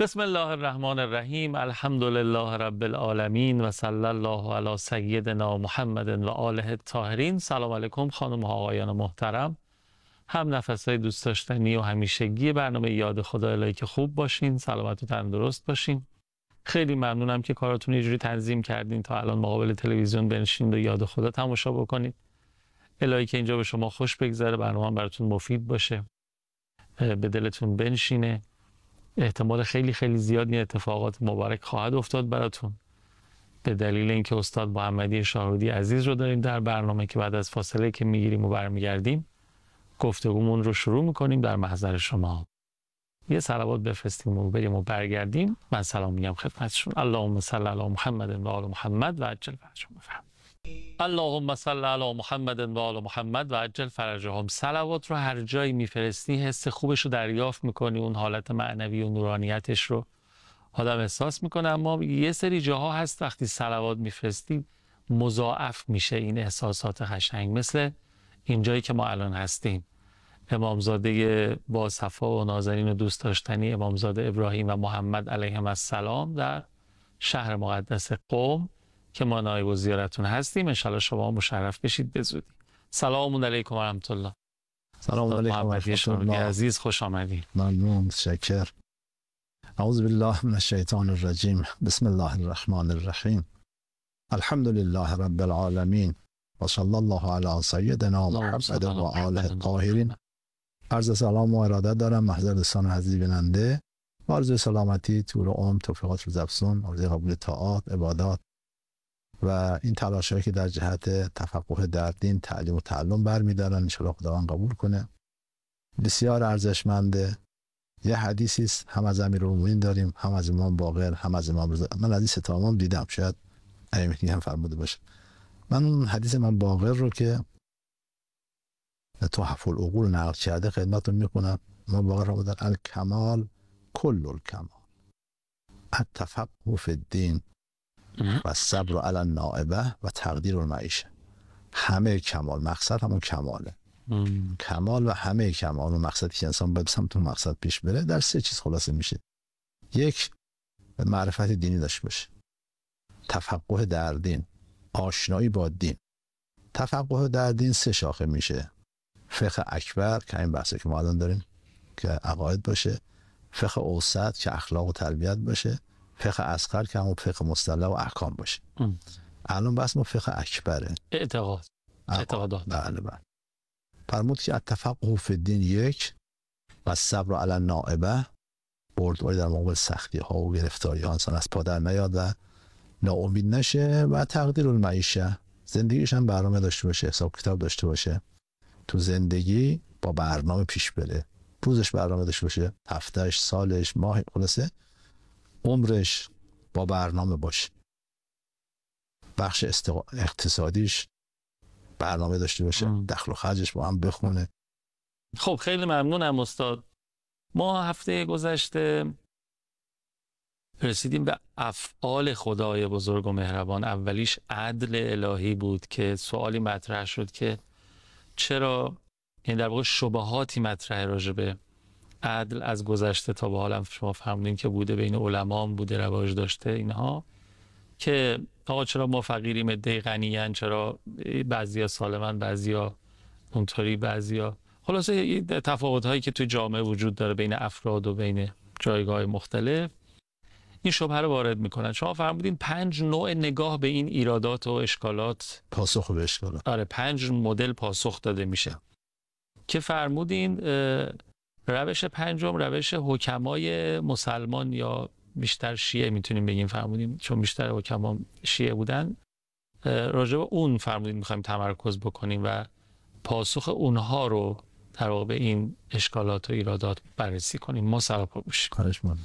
بسم الله الرحمن الرحیم. الحمد لله رب العالمین و صلی الله علی سیدنا محمد و آله الطاهرین. سلام علیکم خانم ها آقایان محترم، هم نفسای دوست داشتنی و همیشگی برنامه یاد خدا الهی که خوب باشین، سلامت و تندرست باشین. خیلی ممنونم که کاراتون یه جوری تنظیم کردین تا الان مقابل تلویزیون بنشینید و یاد خدا تماشا بکنید. الهی که اینجا به شما خوش بگذره، برنامه براتون مفید باشه، به دلتون بنشینه. احتمال خیلی خیلی زیاد این اتفاقات مبارک خواهد افتاد براتون، به دلیل اینکه استاد محمدی شاهرودی عزیز رو داریم در برنامه که بعد از فاصله که میگیریم و برمیگردیم گفتگومون رو شروع میکنیم. در محضر شما یه صلوات بفرستیم و بریم و برگردیم. من سلام میگم خدمتشون. اللهم صل علی محمد و آل محمد و عجل فرجهم. بفرمایید. اللهم صل علی محمد و آل محمد و عجل فرجهم. صلوات رو هر جایی میفرستی حس خوبش رو دریافت میکنی، اون حالت معنوی و نورانیتش رو آدم احساس میکنه. اما یه سری جاها هست وقتی صلوات میفرستی مضاعف میشه این احساسات قشنگ، مثل این جایی که ما الان هستیم. امامزاده با صفا و نازنین و دوست داشتنی امامزاده ابراهیم و محمد علیهم السلام در شهر مقدس قم که ما نایب و زیارتون هستیم. انشالله شما مشرف بشید به زودی. سلام علیکم و رحمت الله. سلام علیکم و رحمت الله. عزیز خوش آمدید. ممنون، متشکر. اعوذ بالله من الشیطان الرجیم. بسم الله الرحمن الرحیم. الحمد لله رب العالمین و صلی الله علی سیدنا محمد و آله الطاهرین. عرض سلام و ارادت دارم محضر دوستان عزیز بیننده و عرض سلامتی، طول عمر، توفیقات روزافزون، عرض قبول طاعات، عبادات و این تلاشایی که در جهت تفقه در دین، تعلیم و تعلم برمی‌دارن ان شاء الله خداوند قبول کنه. بسیار ارزشمنده. یه حدیثی است هم از امیرالمومنین داریم، هم از امام باقر، هم از امام رضا. من حدیث تمام دیدم، شاید ائمه هم فرموده باشه. من اون حدیث امام باقر رو که تحف العقول نقل کرده خدمتتون میکنم. امام باقر رو در الکمال کل الکمال التفقه فی الدین و صبر علی النائبه و تقدیر المعیشه. همه کمال، مقصد همون کماله. کمال و همه کمال و مقصدی که انسان باید سمت اون مقصد پیش بره در سه چیز خلاصه میشه. یک، معرفت دینی داشته باشه، تفقه در دین، آشنایی با دین. تفقه در دین سه شاخه میشه: فقه اکبر که این بحثی که ما الان داریم که عقاید باشه، فقه اوسط که اخلاق و تربیت باشه، فقه اصغر که همون فقه مصطلح و احکام باشه. الان بحث ما فقه اکبره، اعتقادات. بله بله. فرمود که التفقه فی الدین یک و صبر علی النائبه، بردباری در مقابل سختی ها و گرفتاری ها انسان از پا در نیاد و ناامید نشه، و تقدیر المعیشه، زندگیش هم برنامه داشته باشه، حساب کتاب داشته باشه، تو زندگی با برنامه پیش بره، روزش برنامه داشته باشه، هفتهش، سالش، ماه، خلاصه عمرش با برنامه باشه. بخش اقتصادیش برنامه داشته باشه، دخل و خرجش با هم بخونه. خب خیلی ممنونم استاد. ما هفته گذشته رسیدیم به افعال خدای بزرگ و مهربان. اولیش عدل الهی بود که سوالی مطرح شد که چرا، یعنی در واقع شبهاتی مطرح راجع به عدل از گذشته تا به حال شما فهمیدین که بوده، بین علما بوده، رواج داشته اینها، که آقا چرا ما فقیریم، عده غنیان، چرا بعضیا سالمن، بعضیا اونطوری، بعضیا، خلاصه تفاوت هایی که توی جامعه وجود داره بین افراد و بین جایگاه مختلف. این شبهه رو وارد میکنن. شما فرمودین 5 نوع نگاه به این ایرادات و اشکالات، پاسخ به اشکالات. آره 5 مدل پاسخ داده میشه که فرمودین. روش پنجم روش حکمای مسلمان یا بیشتر شیعه میتونیم بگیم، فرمودیم چون بیشتر حکما شیعه بودن، راجع به اون فرمودیم میخوایم تمرکز بکنیم و پاسخ اونها رو در واقع به این اشکالات و ایرادات بررسی کنیم. ما سراپا باشیم. کارش من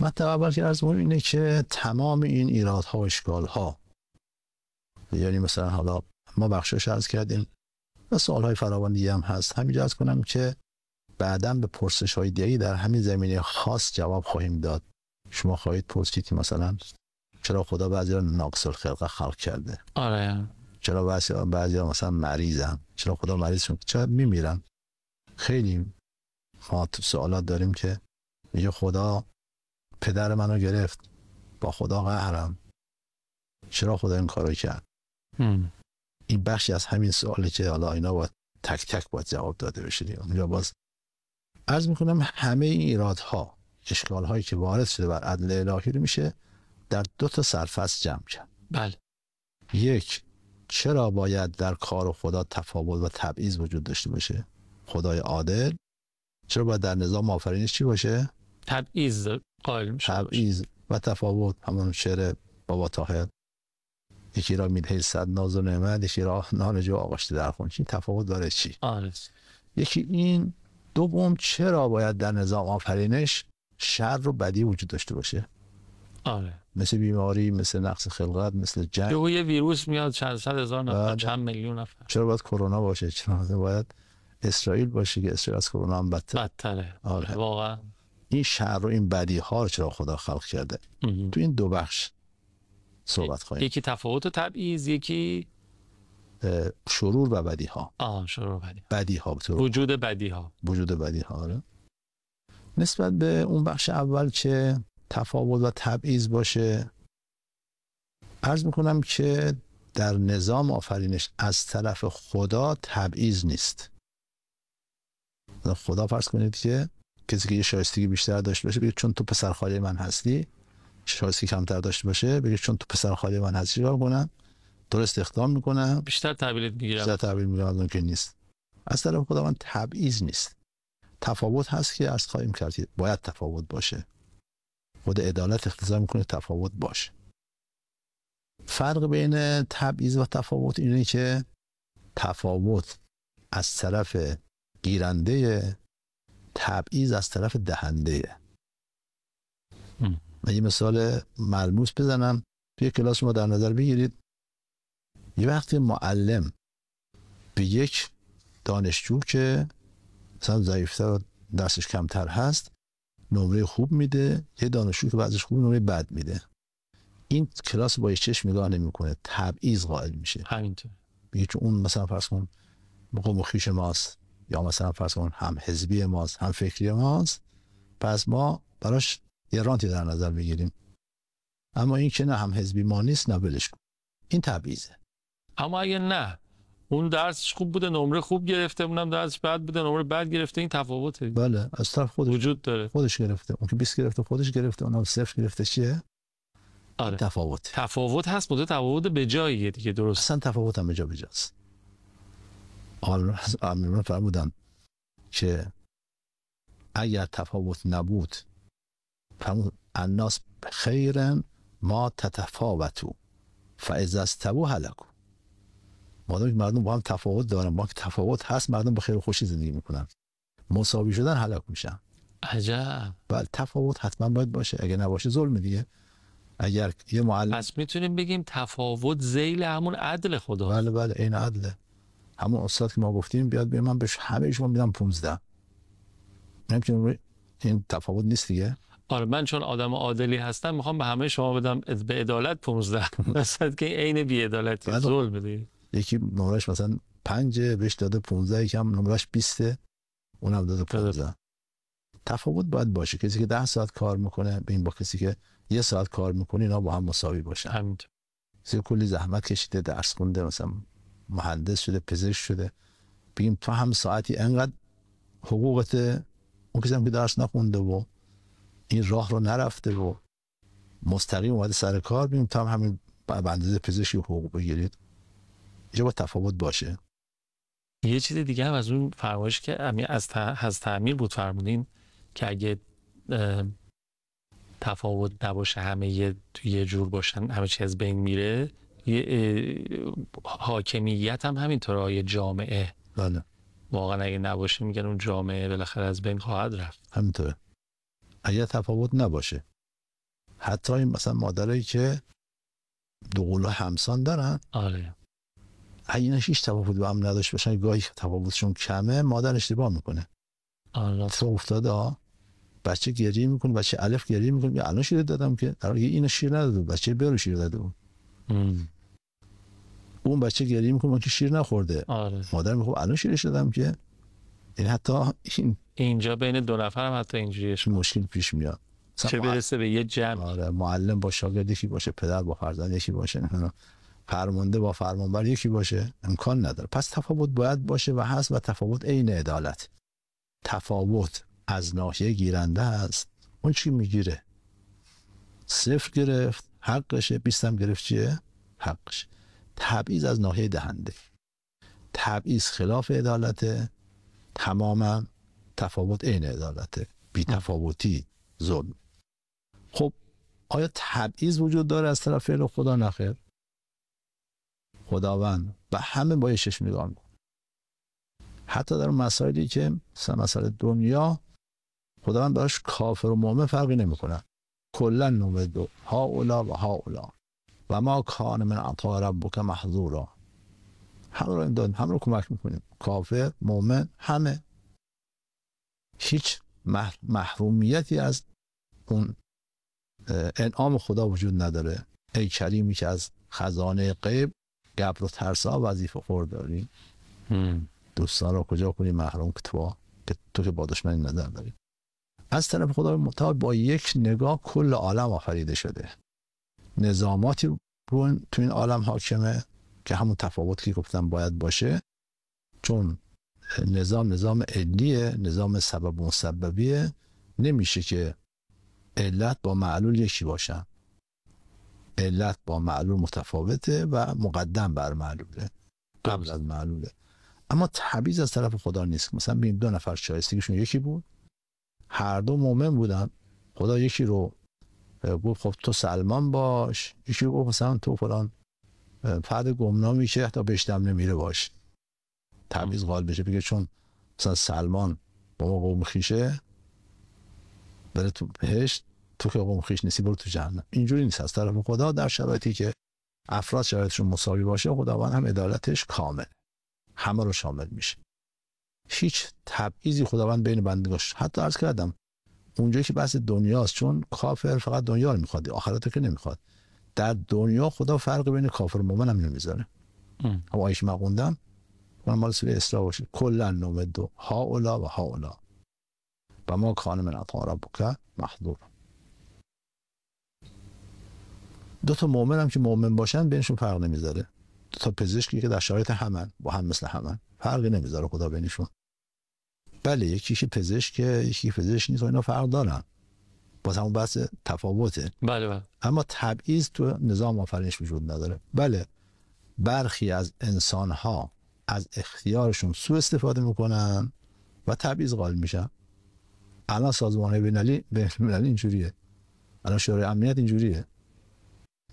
مطلب اول که عرض کنم اینه که تمام این ایرادها و اشکالها، یعنی مثلا حالا ما بخشش عرض کردیم و سوالهای فراوان دیگه هم هست، همینجا عرض کنم که بعداً به پرسش‌های دیگری در همین زمینه خاص جواب خواهیم داد. شما خواهید پرسید مثلا چرا خدا بعضیا ناقص الخلقه خلق کرده؟ آره. چرا بعضیا مثلا مریضن؟ چرا خدا مریضشون؟ چرا میمیرن؟ خیلی ما سوالات داریم که میگه خدا پدر منو گرفت، با خدا قهرم، چرا خدا این کارو کرد؟ این بخشی از همین سوالی که حالا اینا باید تک تک باید جواب داده بشه. اونجا باز عرض میکنم همه این ایرادها، اشکالهایی که وارد شده بر عدل الهی رو میشه در 2 تا سرفصل جمع کرد. بله. یک، چرا باید در کار خدا تفاوت و تبعیض وجود داشته باشه؟ خدای عادل چرا باید در نظام آفرینش چی باشه؟ تبعیض قائل میشه. تبعیض و تفاوت. همون شعر بابا طاهر، یکی را میدهی 100 ناز و نعمت، یکی را نان جو آغاشته در خون. این تفاوت داره چی؟ یکی این. دوم، چرا باید در نظام آفرینش شر و بدی وجود داشته باشه؟ مثل بیماری، مثل نقص خلقت، مثل جنگ. یه ویروس میاد چند صد هزار نفر، چند میلیون نفر. چرا باید کرونا باشه؟ چرا باید اسرائیل باشه که اسرائیل از کرونا هم بدتره؟ واقعا این شر و این بدی ها رو چرا خدا خلق کرده؟ تو این 2 بخش صحبت خواهیم. یکی تفاوت و تبعیض، یکی شرور و بدی ها. شرور و بدی ها. بدی ها وجود بدی ها. وجود بدی ها. نسبت به اون بخش اول که تفاوت و تبعیض باشه، عرض میکنم که در نظام آفرینش از طرف خدا تبعیض نیست. خدا فرض کنید که کسی که یه شایستگی بیشتر داشته باشه بگه چون تو پسر خاله من هستی، شایستگی کمتر داشته باشه بگه چون تو پسر خاله من هستی چیکار کنم؟ درست استخدام میکنم، بیشتر تحویلت میگیرم. بیشتر تحویل میگیرم. که نیست. از طرف خداوند تبعیض نیست. تفاوت هست که عرض خواهیم کرد باید تفاوت باشه. خود عدالت اقتضا میکنه تفاوت باشه. فرق بین تبعیض و تفاوت اینه که تفاوت از طرف گیرنده، تبعیض از طرف دهنده. من یه مثال ملموس بزنم. توی کلاس ما در نظر بگیرید یه وقتی معلم به یک دانشجو که مثلا ضعیفتر و درسش کمتر هست نمره خوب میده، یه دانشجو که بعضش خوب نمره بد میده. این کلاس با چشم نگاه نمیکنه، تبعیض قائل میشه. همینطور میگه چون اون مثلا فرض کن قوم و خویش ماست، یا مثلا فرض کن هم حزبی ماست، هم فکری ماست، پس ما براش یه رانتی در نظر بگیریم. اما این که نه هم حزبی ما نیست، نه ولش کن. این تبعیضه. اما اگه نه اون درسش خوب بوده نمره خوب گرفته، اونم درسش بد بوده نمره بد گرفته، این تفاوته. بله، از طرف خودش وجود داره. خودش گرفته. اون که 20 گرفته خودش گرفته، اونم 0 گرفته. چیه؟ تفاوت هست، مده تفاوت به جاییه دیگه. درست. اصلا تفاوت هم به جا بجاست. آمین فرمودن که اگر تفاوت نبود، فرمود الناس خیرن ما تتفاوتو فاذا استووا هلكوا. مادام مردم با هم تفاوت دارن، با که تفاوت هست، مردم با خیر و خوشی زندگی میکنن. مساوی شدن هلاک میشن. عجب. بله، تفاوت حتما باید باشه. اگه نباشه ظلم دیگه. اگر یه معلم، پس میتونیم بگیم تفاوت ذیل همون عدل خدا. بله این عدله. همون استاد که ما گفتیم بیاد به من بهش همه شما میدم 15. نمیتونم. این تفاوت نیست دیگه. من چون آدم عادلی هستم میخوام به همه شما بدم به عدالت 15. مثلا که عین بی عدالتی، ظلم دیگه. یکی نمرش مثلا 5 بهش داده 15، یکم نمرش 20 اونم داده 15. تفاوت باید باشه. کسی که 10 ساعت کار میکنه ببین با کسی که 1 ساعت کار میکنه اینا با هم مساوی باشن. همینطور. کسی کلی زحمت کشیده، درس خونده، مثلا مهندس شده، پزشک شده، بگیم تو هم ساعتی انقدر حقوقت، اون کسی هم که درس نخونده و این راه رو نرفته و مستقیم اومده سر کار، بگیم تو هم همین به اندازه پزشکی حقوق بگیرید. اینجا با تفاوت باشه. یه چیز دیگه هم از اون فرمایش که از تعمیر بود فرمودین که اگه تفاوت نباشه، همه یه جور باشن، همه چیز از بین میره. حاکمیت هم همینطوره، یه جامعه. بله. واقعا اگه نباشه میگن اون جامعه بالاخره از بین خواهد رفت. همینطوره. اگه تفاوت نباشه، حتی این مثلا مادرایی که دو قلو همسان دارن، اگه اینش هیچ تفاوت با هم نداشته باشن، گاهی تفاوتشون کمه، مادر اشتباه میکنه. تو افتاده بچه گریه میکنه، بچه الف گریه میکنه، الان شیر دادم که در حالی اینو شیر نداده، بچه ب رو شیر داده بود. اون بچه گریه میکنه که شیر نخورده. مادر میگه الان شیرش دادم که. این حتی اینجا بین 2 نفر هم حتی اینجوریش مشکل پیش میاد. چه برسه به یه جمع. آره، معلم با شاگرد یکی باشه، پدر با فرزند یکی باشه، فرمانده با فرمانبر یکی باشه، امکان نداره. پس تفاوت باید باشه و هست، و تفاوت عین عدالت. تفاوت از ناحیه گیرنده است، اون چی میگیره 0 گرفت حقشه، 20 هم گرفت چیه حقشه. تبعیض از ناحیه دهنده، تبعیض خلاف عدالته، تماما تفاوت عین عدالته، بی تفاوتی ظلم. خب آیا تبعیض وجود داره از طرف فعل خدا؟ نخیر. خداوند به همه با چشم نگاه میکنه، حتی در مسائلی که مسائل دنیا خداوند براش کافر و مؤمن فرقی نمیکنه. کلا نمد هؤلاء و هؤلاء و ما کان من عطاء ربک محظورا. همه رو امداد، همه رو کمک میکنیم، کافر مؤمن همه. هیچ محرومیتی از اون انعام خدا وجود نداره. ای کریمی که از خزانه غیب گبر و ترسا وظیفه خورداری. دوستان رو کجا کنی محروم که تو که با دشمنی نظر داری. از طرف خدا متعال با یک نگاه کل عالم آفریده شده. نظاماتی رو تو این عالم حاکمه که همون تفاوت که گفتم باید باشه، چون نظام علیه، نظام سبب و مسببیه. نمیشه که علت با معلول یکی باشن. علت با معلول متفاوته و مقدم بر معلوله، قبل از معلوله. اما تبعیض از طرف خدا نیست. مثلا ببین 2 نفر شایستگیشون یکی بود، هر دو مؤمن بودن، خدا یکی رو گفت خب تو سلمان باش، یکی گفت مثلا تو فلان فرد گمنامی که حتی بهش دم نمیره باش. تبعیض غالب بشه، بگه چون مثلا سلمان با ما قوم خیشه بره تو بهشت، تو که قوم خیش نیستی برو تو جهنم. اینجوری نیست. از طرف خدا در شرایطی که افراد شرایطشون مساوی باشه، خداوند هم عدالتش کامل، همه رو شامل میشه. هیچ تبعیضی خداوند بین بندگاش. حتی عرض کردم اونجایی که بحث دنیاست، چون کافر فقط دنیا رو میخواد، آخرت که نمیخواد. در دنیا خدا فرق بین کافر و مؤمن هم نمیذاره. هم آیه ما خوندم مال سوره اسراء باشه، کلا نمد هؤلاء و هؤلاء و ما کان من عطاء ربک محظورا. 2 تا مؤمن هم که مؤمن باشن بینشون فرق نمیذاره. 2 تا پزشکی که در شرایط همن، با هم مثل همن، فرقی نمیذاره خدا بینشون. بله یکی که پزشک، یکی پزشک نیست، و اینا فرق دارن، باز همون بحث تفاوته. بله. اما تبعیض تو نظام آفرینش وجود نداره. بله برخی از انسان‌ها از اختیارشون سوء استفاده میکنن و تبعیض غالب میشن. الان سازمان بین‌المللی اینجوریه، الان شورای امنیت اینجوریه.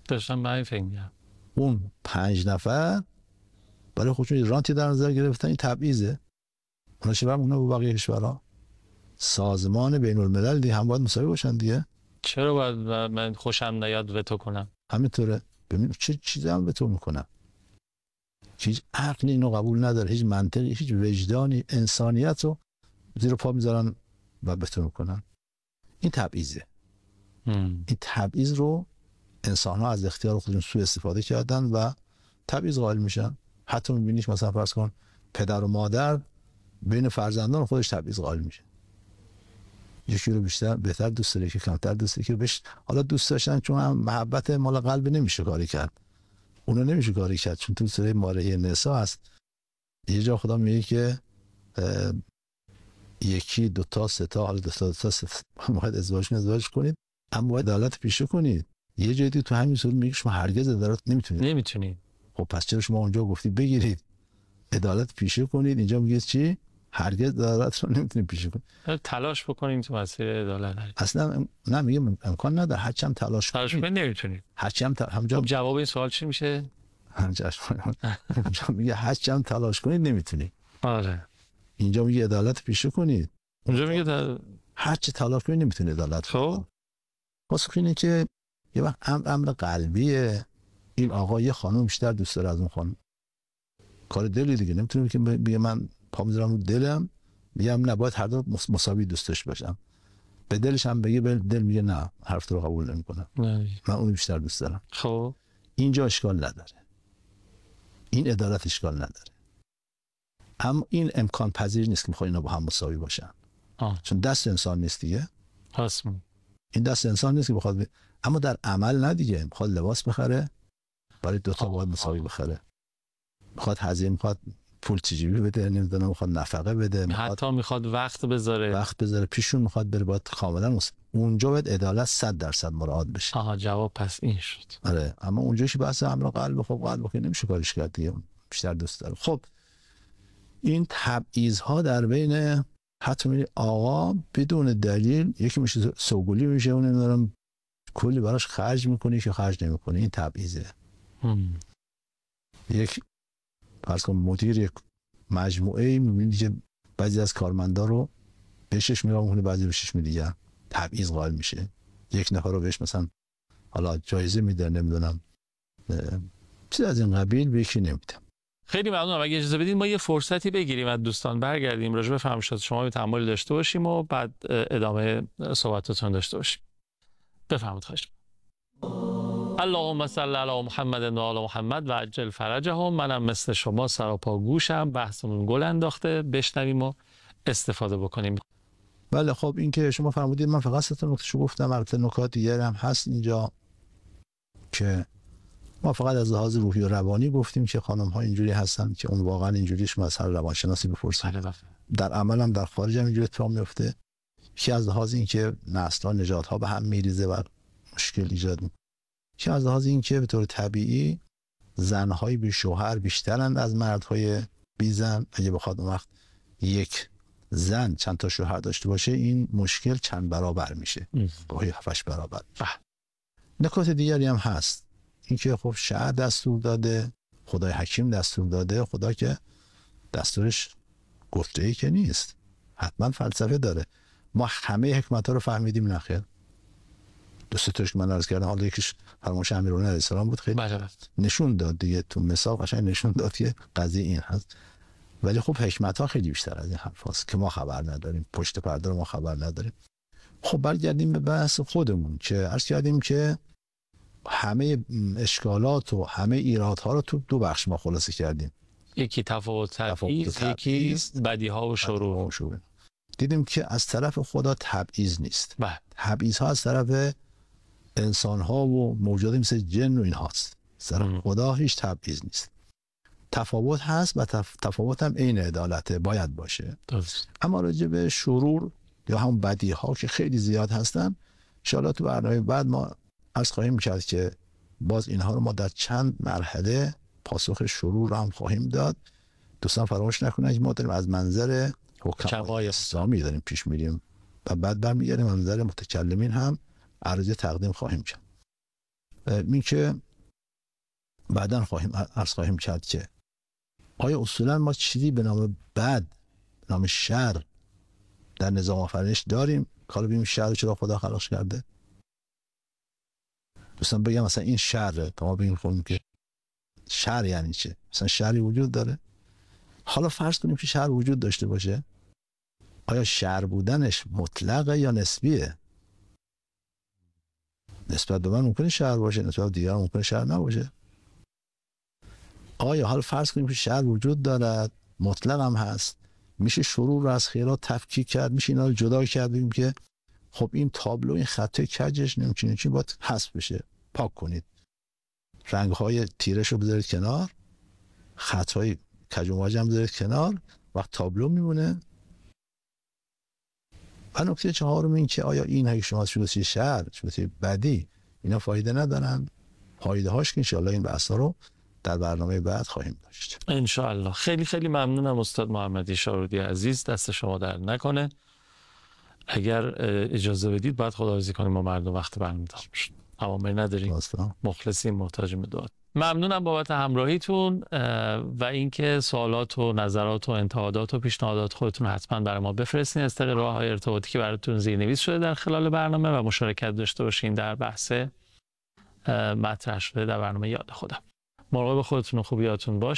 داشتم به این فکر می‌کردم. اون 5 نفر برای خودشون رانتی در نظر گرفتن، این تبعیضه. اونا چه برم اونا با بقیه کشورها سازمان بین‌الملل دی هم باید مساوی باشن دیگه. چرا باید من خوشم نیاد وتو کنم؟ همینطوره. ببین چه چیزی هم وتو میکنن. هیچ عقلی اینو قبول نداره، هیچ منطقی، هیچ وجدانی، انسانیت رو زیر پا میذارن و وتو میکنن. این تبعیضه. این تبعیض رو انسان ها از اختیار خودشون سوء استفاده کردن و تبعیض قائل میشن. حتی میبینیش مثلا فرض کن پدر و مادر بین فرزندان خودش تبعیض قائل میشه. یکی رو بهتر دوست داره، یکی کمتر دوست داره، که بهش حالا دوست داشتن چون هم محبت مال قلب نمیشه کاری کرد، اونو نمیشه کاری کرد. چون تو سوره مائده نساء هست یه جا خدا میگه که 1 2 تا 3 تا، حالا 2 تا 3 تا باید ازدواج کنید، اما باید عدالت پیشه کنید. یه جایی تو همین سوره میگه شما هرگز عدالت نمیتونید. خب پس چرا شما اونجا گفتی بگیرید عدالت پیشه کنید، اینجا میگه چی؟ هرگز عدالت رو نمیتونید پیشه کنید. تلاش بکنیم تو مسیر عدالت. اصلا نمیگم امکان نداره، هرچند تلاش کنید نمیتونید. هرچند همونجا خب جواب این سوال چی میشه؟ اینجا میگه هرچند تلاش کنید نمیتونید. آره. اینجا میگه عدالت پیشه کنید، اونجا میگه هرچی تلاش کنید نمیتونید عدالت. خب واسه اینه که یه وقت امر قلبیه. این آقا یه خانم بیشتر دوست داره از اون خانم، کار دلی دیگه. نمیتونه که بگه من پا میذارم رو دلم، میگم نباید هر دو مساوی دوستش باشم. به دلش هم بگه، به دل میگه نه، حرف رو قبول نمیکنم، من اون بیشتر دوست دارم. خب اینجا اشکال نداره، این عدالت اشکال نداره. اما این امکان پذیر نیست که میخواد اینا با هم مساوی باشن. چون دست انسان نیست دیگه. این دست انسان نیست که بخواد اما در عمل نه دیگه، میخواد لباس بخره برای 2 تا باید مساوی بخره، میخواد هزینه، میخواد پول تجیبی بده، نمیدونم میخواد نفقه بده، حتی میخواد وقت بذاره پیشون، میخواد بره، باید کاملا اونجا باید عدالت 100% مراعات بشه. آها جواب پس این شد. آره اما اونجاش بحث امر قلب، خب قلب که نمیشه کارش کرد دیگه، بیشتر دوست داره. خب این تبعیض‌ها در بین حتی میری آقا بدون دلیل، یکی میشه سوگلی میشه، اون نمیدونم کلی براش خرج میکنی که خرج نمیکنی، این تبعیضه. یک فرض کن مدیر یک مجموعه میبینی که بعضی از کارمندا رو بهشش میگه میکنه، بعضی بهشش میگه، تبعیض قائل میشه. یک نفر رو بهش مثلا حالا جایزه میده، نمیدونم چیز از این قبیل، به یکی نمیده. خیلی ممنونم. اگه اجازه بدید ما یه فرصتی بگیریم از دوستان، برگردیم راجع به فرمایشات شما به تأمل داشته باشیم و بعد ادامه صحبتاتون داشته باشیم. بفرمایید. خواهش اللهم صل علی محمد و آل محمد و عجل فرجهم. منم مثل شما سراپا گوشم، بحثمون گل انداخته، بشنویم و استفاده بکنیم. بله خب این که شما فرمودید، من فقط 3 نکتهشو گفتم، البته نکات دیگه هم هست اینجا که ما فقط از لحاظ روحی و روانی گفتیم که خانم ها اینجوری هستن که اون واقعا اینجوریش مثلا روانشناسی بپرسن. در عمل هم در خارج هم اینجوری اتفاق میفته که از لحاظ این که نسل‌ها نژادها به هم میریزه و مشکل ایجاد میکنه، که از لحاظ این که به طور طبیعی زن‌های بی شوهر بیشترند از مردهای بی زن. اگه بخواد اون وقت یک زن چند تا شوهر داشته باشه، این مشکل چند برابر میشه، گاهی 7-8 برابر. نکات دیگری هم هست، اینکه خب شرع دستور داده، خدای حکیم دستور داده، خدا که دستورش گفته‌ای که نیست، حتما فلسفه داره. ما همه حکمت‌ها رو فهمیدیم نخیر؟ 2-3 تاش که من عرض کردم، حالا یکیش فرمایش امیرالمومنین علیه السلام بود، خیلی نشون داد دیگه، تو مثال قشنگ نشون داد که قضیه این هست. ولی خب حکمت‌ها خیلی بیشتر از این حرفاست که ما خبر نداریم، پشت پرده رو ما خبر نداریم. خب برگردیم به بحث خودمون که عرض کردیم که همه اشکالات و همه ایرادها رو تو 2 بخش ما خلاصه کردیم. یکی تفاوت تبعیض، یکی بدیها و شرور. دیدیم که از طرف خدا تبعیض نیست. تبعیض ها از طرف انسان ها و موجوداتی مثل جن و این هاست. از طرف خدا هیچ تبعیض نیست. تفاوت هست و تفاوت هم عین عدالته، باید باشه. اما راجع به شرور یا هم بدی ها که خیلی زیاد هستن، ان شاءالله تو برنامه بعد ما عرض خواهیم کرد که باز اینها رو ما در چند مرحله پاسخ شرور رو هم خواهیم داد. دوستان فراموش نکنید که ما داریم از منظر حکمای اسلامی داریم پیش میریم و بعد برمیگردیم منظر متکلمین هم عرضه تقدیم خواهیم کرد. این که بعداً عرض خواهیم کرد که آیا اصولا ما چیزی به نام بد، به نام شر در نظام آفرینش داریم؟ حالا ببینیم شر چرا خدا خلقش کرده. دوستان بگم مثلا این شره، تا ما بگیم خودمون که شر یعنی چه؟ مثلا شری وجود داره؟ حالا فرض کنیم که شر وجود داشته باشه، آیا شر بودنش مطلقه یا نسبیه؟ نسبت به من ممکنه شر باشه، نسبت به دیگران ممکنه شر نباشه. آیا حالا فرض کنیم که شر وجود دارد، مطلق هم هست، میشه شرور رو از خیرات تفکیک کرد، میشه اینا رو جدا کرد، بگیم که خب این تابلو، این خطای کجش نمیتونه چی، باید حذف بشه، پاک کنید، رنگ‌های تیرش رو بذارید کنار، خطای کج و واج هم بذارید کنار، وقت تابلو میمونه. و نکته چهارم این که آیا این اگه شما شده چیز شر، شده بدی، اینا فایده ندارن؟ فایده هاش که انشاءالله این بحثا رو در برنامه بعد خواهیم داشت انشاءالله. خیلی خیلی ممنونم استاد محمدی شارودی عزیز، دست شما در نکنه. اگر اجازه بدید باید خداحافظی کنیم، ما مردم وقت برنامه داشت عوامل نداریم، مخلصیم، محتاجیم به دعا. ممنونم بابت همراهیتون و اینکه سوالات و نظرات و انتقادات و پیشنهادات خودتون حتما برای ما بفرستین از طریق راه‌های ارتباطی که براتون زیرنویس شده در خلال برنامه و مشارکت داشته باشین در بحث مطرح شده در برنامه یاد خودم. مراقب خودتون و خوبیاتون باش.